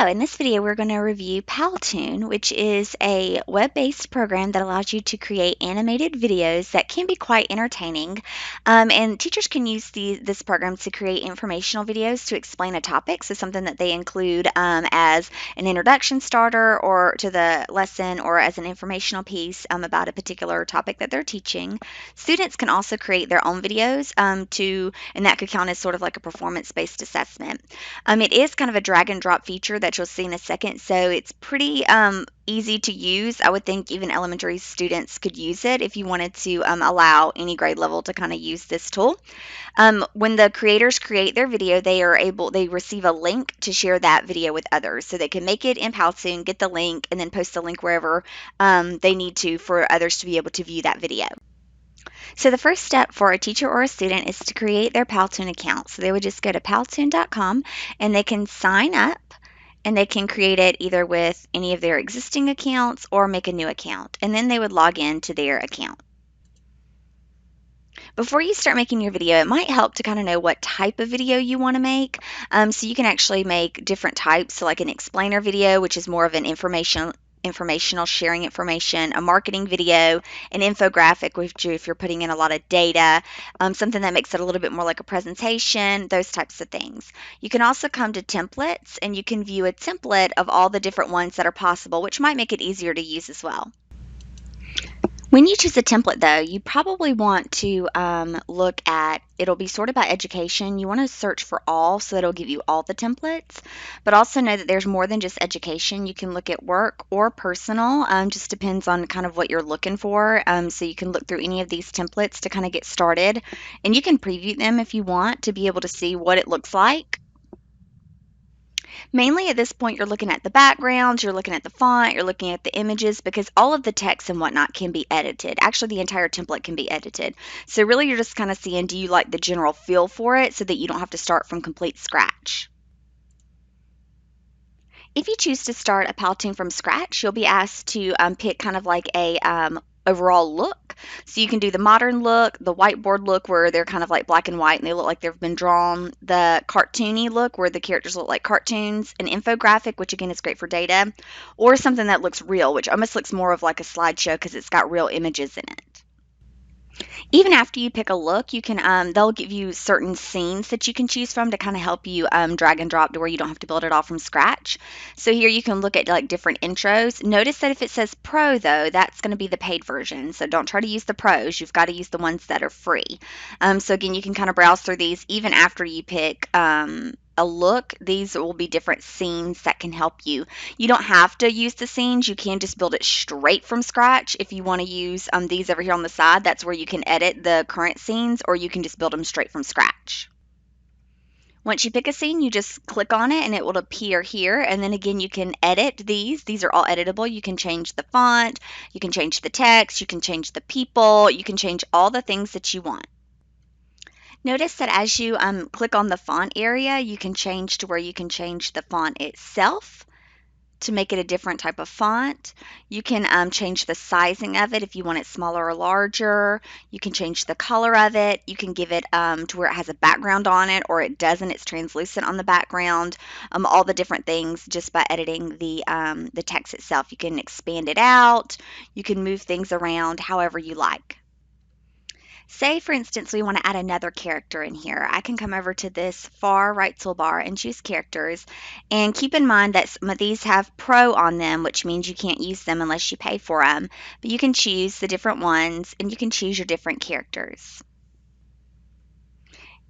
Hello, in this video we're going to review Powtoon, which is a web-based program that allows you to create animated videos that can be quite entertaining. And teachers can use this program to create informational videos to explain a topic, so something that they include as an introduction starter or to the lesson or as an informational piece about a particular topic that they're teaching. Students can also create their own videos and that could count as sort of like a performance-based assessment. It is kind of a drag and drop feature that you'll see in a second, so it's pretty easy to use. I would think even elementary students could use it if you wanted to allow any grade level to kind of use this tool. When the creators create their video, they receive a link to share that video with others, so they can make it in Powtoon, get the link, and then post the link wherever they need to for others to be able to view that video. So the first step for a teacher or a student is to create their Powtoon account. So they would just go to powtoon.com and they can sign up and they can create it either with any of their existing accounts or make a new account. And then they would log in to their account. Before you start making your video, it might help to kind of know what type of video you want to make. So you can actually make different types, so like an explainer video, which is more of an informational sharing information, a marketing video, an infographic, which if you're putting in a lot of data, something that makes it a little bit more like a presentation, those types of things. You can also come to templates and you can view a template of all the different ones that are possible, which might make it easier to use as well. When you choose a template, though, you probably want to look at, it'll be sorted by education. You want to search for all so that it'll give you all the templates, but also know that there's more than just education. You can look at work or personal, just depends on kind of what you're looking for. So you can look through any of these templates to kind of get started, and you can preview them if you want to be able to see what it looks like. Mainly at this point, you're looking at the backgrounds, you're looking at the font, you're looking at the images, because all of the text and whatnot can be edited. Actually, the entire template can be edited. So really, you're just kind of seeing, do you like the general feel for it so that you don't have to start from complete scratch? If you choose to start a Powtoon from scratch, you'll be asked to pick kind of like a overall look. So you can do the modern look, the whiteboard look where they're kind of like black and white and they look like they've been drawn, the cartoony look where the characters look like cartoons, an infographic, which again is great for data, or something that looks real, which almost looks more of like a slideshow because it's got real images in it. Even after you pick a look, you can they'll give you certain scenes that you can choose from to kind of help you drag and drop to where you don't have to build it all from scratch. So here you can look at like different intros. Notice that if it says Pro though, that's going to be the paid version. So don't try to use the pros. You've got to use the ones that are free. So again, you can kind of browse through these even after you pick a look. These will be different scenes that can help you. You don't have to use the scenes. You can just build it straight from scratch. If you want to use these over here on the side, that's where you can edit the current scenes, or you can just build them straight from scratch. Once you pick a scene, you just click on it and it will appear here. And then again, you can edit these. These are all editable. You can change the font, you can change the text, you can change the people, you can change all the things that you want. Notice that as you click on the font area, you can change to where you can change the font itself to make it a different type of font. You can change the sizing of it if you want it smaller or larger. You can change the color of it. You can give it to where it has a background on it or it doesn't. It's translucent on the background. All the different things just by editing the text itself. You can expand it out. You can move things around however you like. Say, for instance, we want to add another character in here. I can come over to this far right toolbar and choose characters. And keep in mind that some of these have Pro on them, which means you can't use them unless you pay for them. But you can choose the different ones and you can choose your different characters.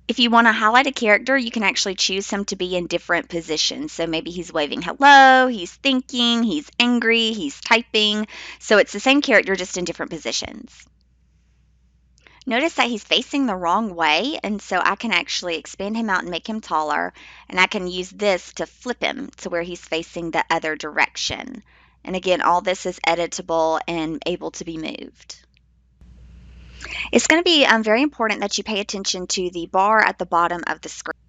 If you want to highlight a character, you can actually choose him to be in different positions. So maybe he's waving hello, he's thinking, he's angry, he's typing. So it's the same character, just in different positions. Notice that he's facing the wrong way, and so I can actually expand him out and make him taller, and I can use this to flip him to where he's facing the other direction. And again, all this is editable and able to be moved. It's going to be very important that you pay attention to the bar at the bottom of the screen.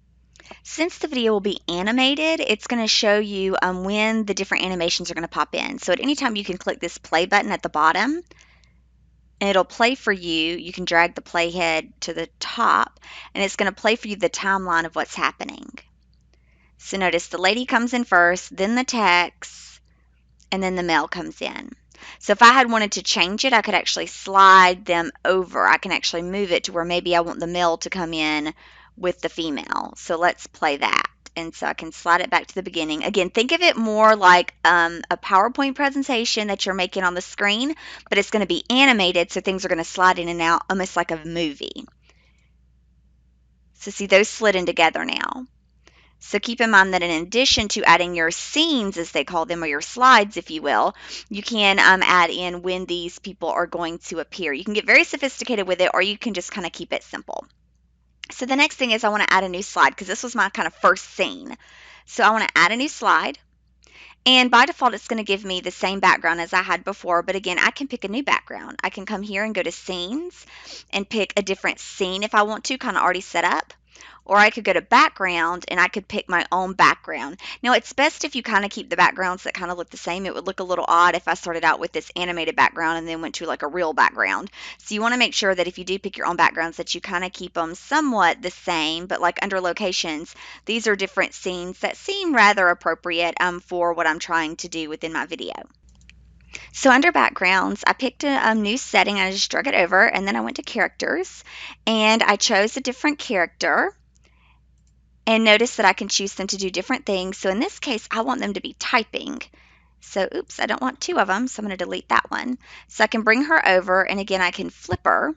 Since the video will be animated, it's going to show you when the different animations are going to pop in. So at any time you can click this play button at the bottom, and it'll play for you. You can drag the playhead to the top, and it's going to play for you the timeline of what's happening. So notice the lady comes in first, then the text, and then the male comes in. So if I had wanted to change it, I could actually slide them over. I can actually move it to where maybe I want the male to come in with the female. So let's play that. And so I can slide it back to the beginning. Again, think of it more like a PowerPoint presentation that you're making on the screen, but it's going to be animated, so things are going to slide in and out almost like a movie. So see, those slid in together now. So keep in mind that in addition to adding your scenes, as they call them, or your slides, if you will, you can add in when these people are going to appear. You can get very sophisticated with it, or you can just kind of keep it simple. So the next thing is I want to add a new slide because this was my kind of first scene. So I want to add a new slide. And by default, it's going to give me the same background as I had before. But again, I can pick a new background. I can come here and go to scenes and pick a different scene if I want to, kind of already set up. Or I could go to background and I could pick my own background. Now, it's best if you kind of keep the backgrounds that kind of look the same. It would look a little odd if I started out with this animated background and then went to like a real background. So you want to make sure that if you do pick your own backgrounds that you kind of keep them somewhat the same, but like under locations, these are different scenes that seem rather appropriate for what I'm trying to do within my video. So under backgrounds, I picked a new setting. I just drug it over and then I went to characters and I chose a different character. And notice that I can choose them to do different things. So in this case, I want them to be typing. So, oops, I don't want two of them, so I'm going to delete that one. So I can bring her over, and again, I can flip her,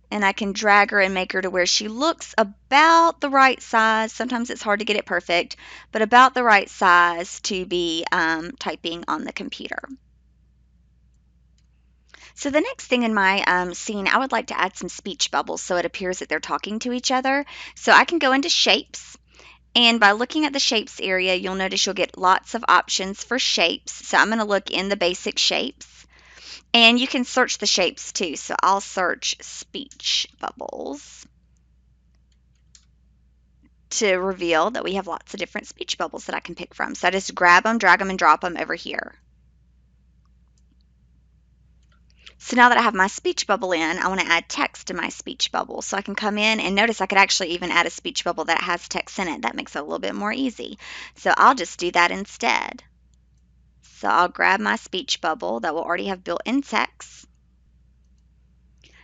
and I can drag her and make her to where she looks about the right size. Sometimes it's hard to get it perfect, but about the right size to be typing on the computer. So the next thing in my scene, I would like to add some speech bubbles so it appears that they're talking to each other. So I can go into shapes. And by looking at the shapes area, you'll notice you'll get lots of options for shapes. So I'm going to look in the basic shapes. And you can search the shapes too. So I'll search speech bubbles to reveal that we have lots of different speech bubbles that I can pick from. So I just grab them, drag them, and drop them over here. So now that I have my speech bubble in, I want to add text to my speech bubble. So I can come in and notice I could actually even add a speech bubble that has text in it. That makes it a little bit more easy. So I'll just do that instead. So I'll grab my speech bubble that will already have built-in text.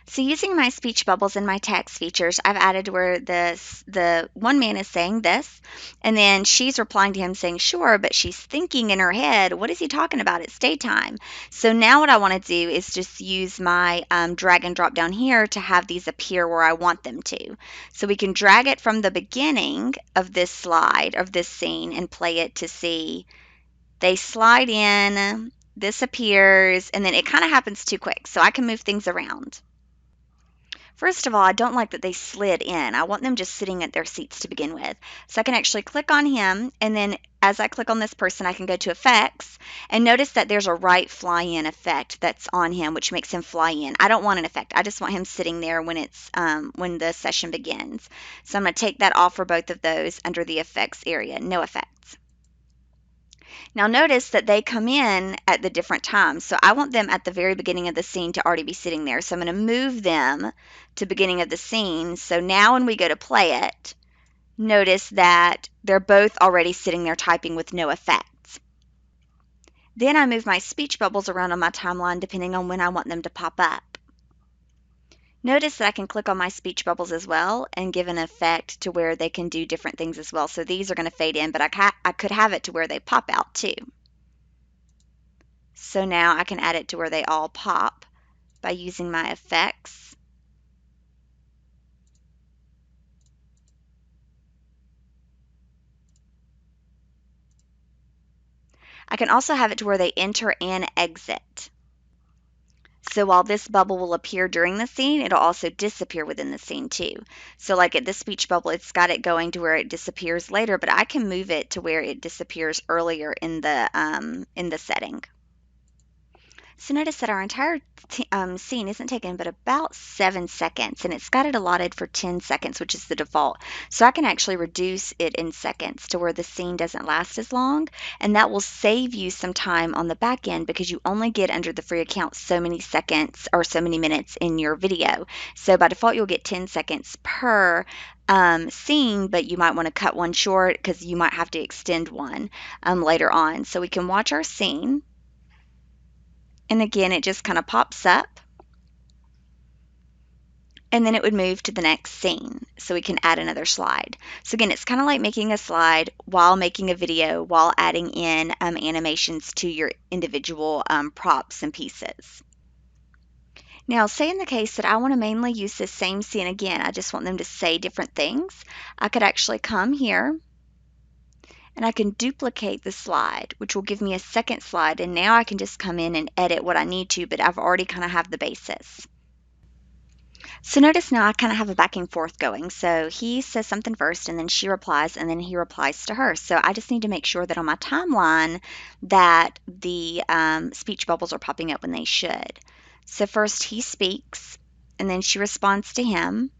So using my speech bubbles and my text features, I've added where the one man is saying this, and then she's replying to him saying, sure, but she's thinking in her head, what is he talking about? It's daytime. So now what I want to do is just use my drag and drop down here to have these appear where I want them to. So we can drag it from the beginning of this slide, of this scene, and play it to see. They slide in, this appears, and then it kind of happens too quick, so I can move things around. First of all, I don't like that they slid in. I want them just sitting at their seats to begin with. So I can actually click on him, and then as I click on this person, I can go to effects, and notice that there's a right fly-in effect that's on him, which makes him fly in. I don't want an effect. I just want him sitting there when when the session begins. So I'm going to take that off for both of those under the effects area. No effects. Now notice that they come in at the different times. So I want them at the very beginning of the scene to already be sitting there. So I'm going to move them to beginning of the scene. So now when we go to play it, notice that they're both already sitting there typing with no effects. Then I move my speech bubbles around on my timeline depending on when I want them to pop up. Notice that I can click on my speech bubbles as well and give an effect to where they can do different things as well. So these are going to fade in, but I could have it to where they pop out too. So now I can add it to where they all pop by using my effects. I can also have it to where they enter and exit. So while this bubble will appear during the scene, it'll also disappear within the scene too. So like at this speech bubble, it's got it going to where it disappears later, but I can move it to where it disappears earlier in the setting. So notice that our entire scene isn't taken but about 7 seconds, and it's got it allotted for 10 seconds, which is the default. So I can actually reduce it in seconds to where the scene doesn't last as long, and that will save you some time on the back end because you only get under the free account so many seconds or so many minutes in your video. So by default, you'll get 10 seconds per scene, but you might want to cut one short because you might have to extend one later on. So we can watch our scene. And again, it just kind of pops up, and then it would move to the next scene. So we can add another slide. So again, it's kind of like making a slide while making a video, while adding in animations to your individual props and pieces. Now, say in the case that I want to mainly use this same scene again, I just want them to say different things. I could actually come here and I can duplicate the slide, which will give me a second slide. And now I can just come in and edit what I need to, but I've already kind of have the basis. So notice now I kind of have a back and forth going. So he says something first and then she replies and then he replies to her. So I just need to make sure that on my timeline that the speech bubbles are popping up when they should. So first he speaks and then she responds to him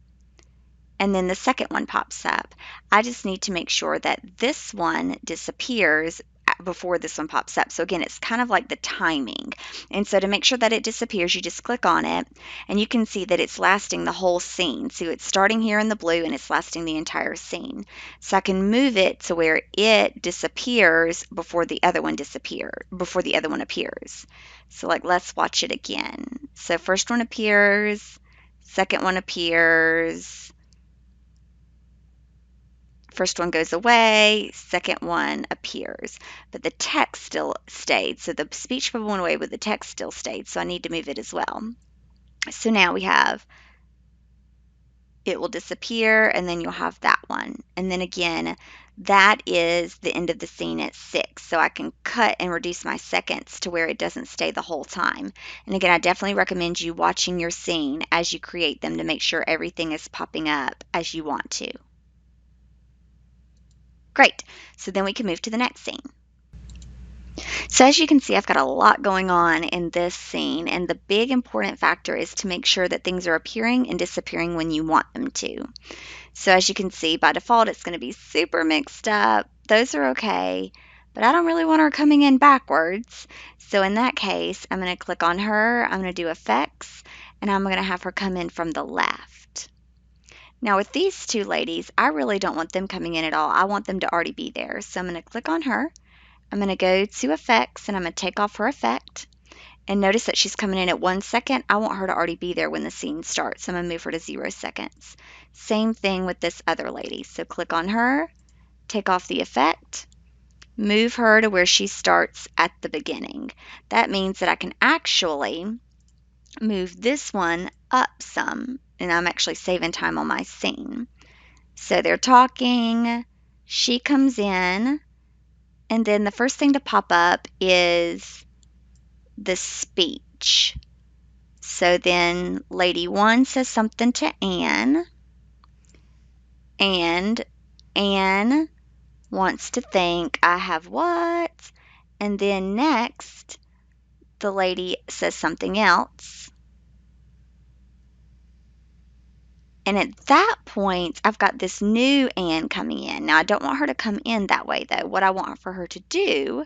and then the second one pops up. I just need to make sure that this one disappears before this one pops up. So again, it's kind of like the timing. And so to make sure that it disappears, you just click on it and you can see that it's lasting the whole scene. So it's starting here in the blue and it's lasting the entire scene. So I can move it to where it disappears before the other one appears. So like, let's watch it again. So first one appears, second one appears, first one goes away, second one appears, but the text still stayed. So the speech bubble went away, but the text still stayed. So I need to move it as well. So now we have it will disappear, and then you'll have that one. And then again, that is the end of the scene at 6. So I can cut and reduce my seconds to where it doesn't stay the whole time. And again, I definitely recommend you watching your scene as you create them to make sure everything is popping up as you want to. Great. So then we can move to the next scene. So as you can see, I've got a lot going on in this scene, and the big important factor is to make sure that things are appearing and disappearing when you want them to. So as you can see, by default, it's going to be super mixed up. Those are okay, but I don't really want her coming in backwards. So in that case, I'm going to click on her, I'm going to do effects, and I'm going to have her come in from the left. Now with these two ladies, I really don't want them coming in at all. I want them to already be there. So I'm going to click on her. I'm going to go to effects and I'm going to take off her effect. And notice that she's coming in at 1 second. I want her to already be there when the scene starts. So I'm going to move her to 0 seconds. Same thing with this other lady. So click on her, take off the effect, move her to where she starts at the beginning. That means that I can actually move this one up some, and I'm actually saving time on my scene. So they're talking, she comes in, and then the first thing to pop up is the speech. So then lady 1 says something to Anne, and Anne wants to think, I have what? And then next, the lady says something else. And at that point, I've got this new Anne coming in. Now, I don't want her to come in that way, though. What I want for her to do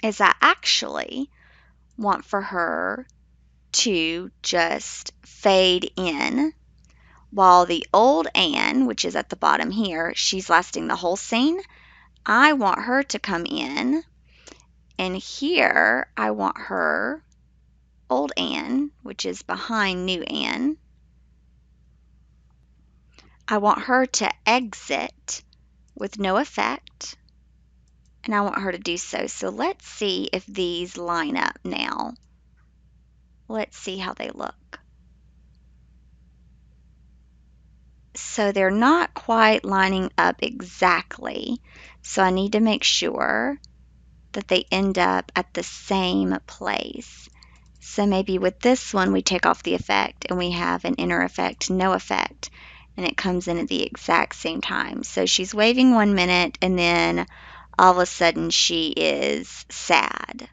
is I actually want for her to just fade in while the old Anne, which is at the bottom here, she's lasting the whole scene. I want her to come in, and here I want her, old Anne, which is behind new Anne, I want her to exit with no effect, and I want her to do so. So let's see if these line up now. Let's see how they look. So they're not quite lining up exactly. So I need to make sure that they end up at the same place. So maybe with this one, we take off the effect and we have an inner effect, no effect, and it comes in at the exact same time. So she's waving 1 minute and then all of a sudden she is sad.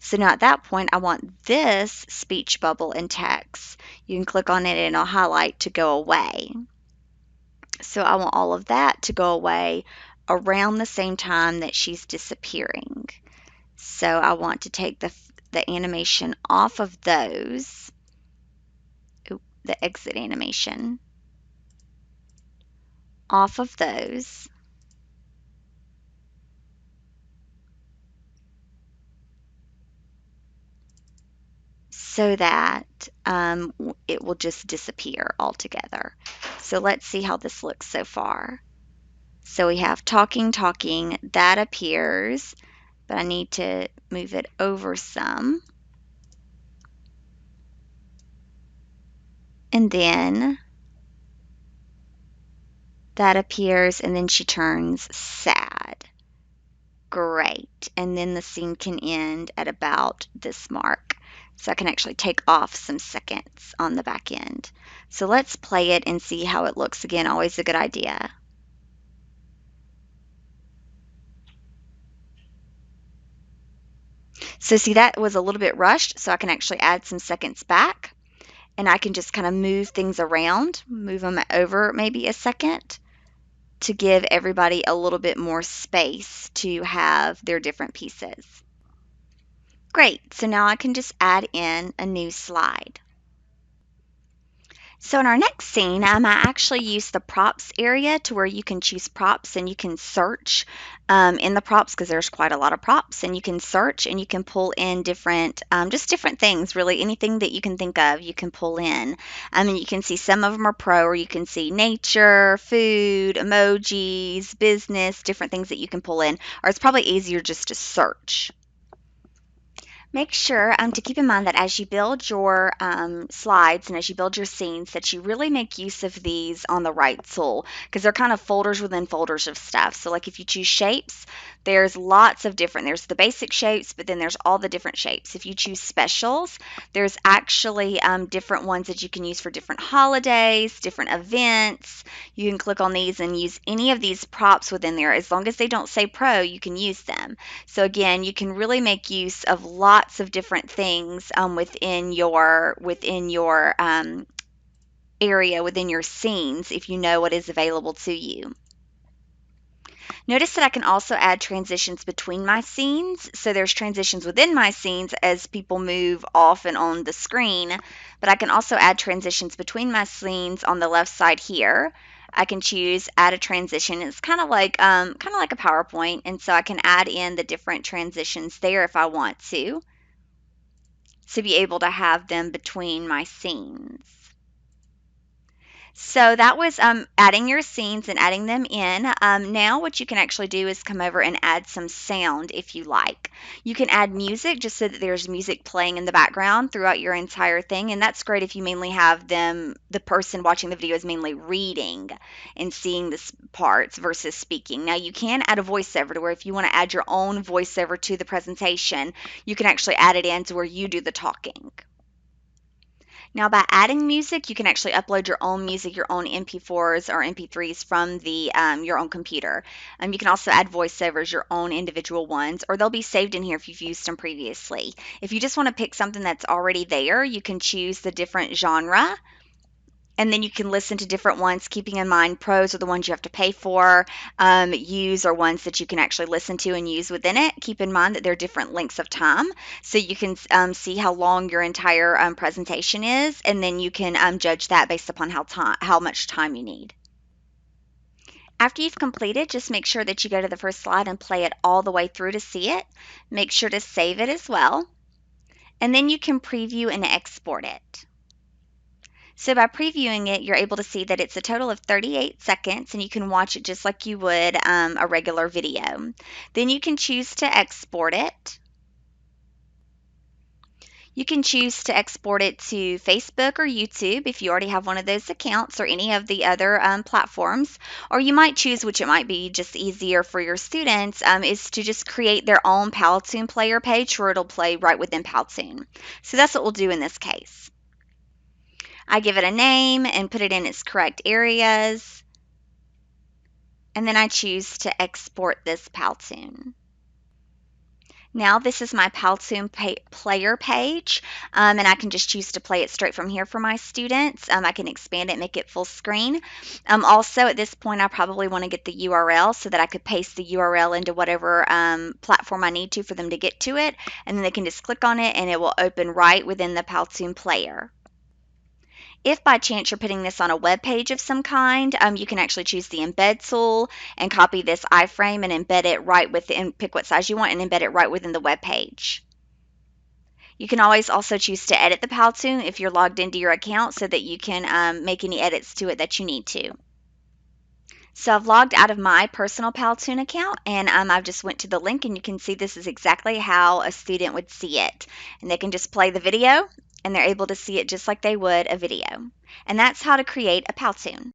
So now at that point, I want this speech bubble and text. You can click on it and it'll highlight to go away. So I want all of that to go away around the same time that she's disappearing. So I want to take the animation off of those. Oop, the exit animation off of those. So that it will just disappear altogether. So let's see how this looks so far. So we have talking, talking, that appears, but I need to move it over some. And then that appears, and then she turns sad. Great. And then the scene can end at about this mark. So I can actually take off some seconds on the back end. So let's play it and see how it looks again. Always a good idea. So see, that was a little bit rushed, so I can actually add some seconds back, and I can just kind of move things around, move them over maybe a second to give everybody a little bit more space to have their different pieces. Great, so now I can just add in a new slide. So in our next scene, I actually use the props area to where you can choose props and you can search in the props because there's quite a lot of props, and you can search and you can pull in different, just different things, really anything that you can think of, you can pull in. And you can see some of them are pro, or you can see nature, food, emojis, business, different things that you can pull in, or it's probably easier just to search. Make sure to keep in mind that as you build your slides and as you build your scenes, that you really make use of these on the right tool, because they're kind of folders within folders of stuff. So like if you choose shapes, there's lots of different, there's the basic shapes, but then there's all the different shapes. If you choose specials, there's actually different ones that you can use for different holidays, different events. You can click on these and use any of these props within there. As long as they don't say pro, you can use them. So again, you can really make use of lots of different things within your area, within your scenes, if you know what is available to you. Notice that I can also add transitions between my scenes. So there's transitions within my scenes as people move off and on the screen, but I can also add transitions between my scenes on the left side here. I can choose add a transition. It's kind of like a PowerPoint, and so I can add in the different transitions there if I want to be able to have them between my scenes. So that was adding your scenes and adding them in. Now what you can actually do is come over and add some sound if you like. You can add music just so that there's music playing in the background throughout your entire thing, and that's great if you mainly have the person watching the video is mainly reading and seeing the parts versus speaking. Now you can add a voiceover to where if you want to add your own voiceover to the presentation, you can actually add it in to where you do the talking. Now, by adding music, you can actually upload your own music, your own MP4s or MP3s from your own computer. You can also add voiceovers, your own individual ones, or they'll be saved in here if you've used them previously. If you just want to pick something that's already there, you can choose the different genre, and then you can listen to different ones, keeping in mind pros are the ones you have to pay for. Use are ones that you can actually listen to and use within it. Keep in mind that they're different lengths of time, so you can see how long your entire presentation is, and then you can judge that based upon how much time you need. After you've completed, just make sure that you go to the first slide and play it all the way through to see it. Make sure to save it as well, and then you can preview and export it. So by previewing it, you're able to see that it's a total of 38 seconds, and you can watch it just like you would a regular video. Then you can choose to export it. You can choose to export it to Facebook or YouTube if you already have one of those accounts, or any of the other platforms. Or you might choose, which it might be just easier for your students, is to just create their own Powtoon player page where it'll play right within Powtoon. So that's what we'll do in this case. I give it a name and put it in its correct areas. And then I choose to export this Powtoon. Now this is my Powtoon player page, and I can just choose to play it straight from here for my students. I can expand it, make it full screen. Also, at this point, I probably want to get the URL so that I could paste the URL into whatever platform I need to for them to get to it, and then they can just click on it and it will open right within the Powtoon player. If by chance you're putting this on a web page of some kind, you can actually choose the embed tool and copy this iframe and embed it right within, pick what size you want and embed it right within the web page. You can always also choose to edit the Powtoon if you're logged into your account so that you can make any edits to it that you need to. So I've logged out of my personal Powtoon account and I've just went to the link and you can see this is exactly how a student would see it. And they can just play the video and they're able to see it just like they would a video. And that's how to create a Powtoon.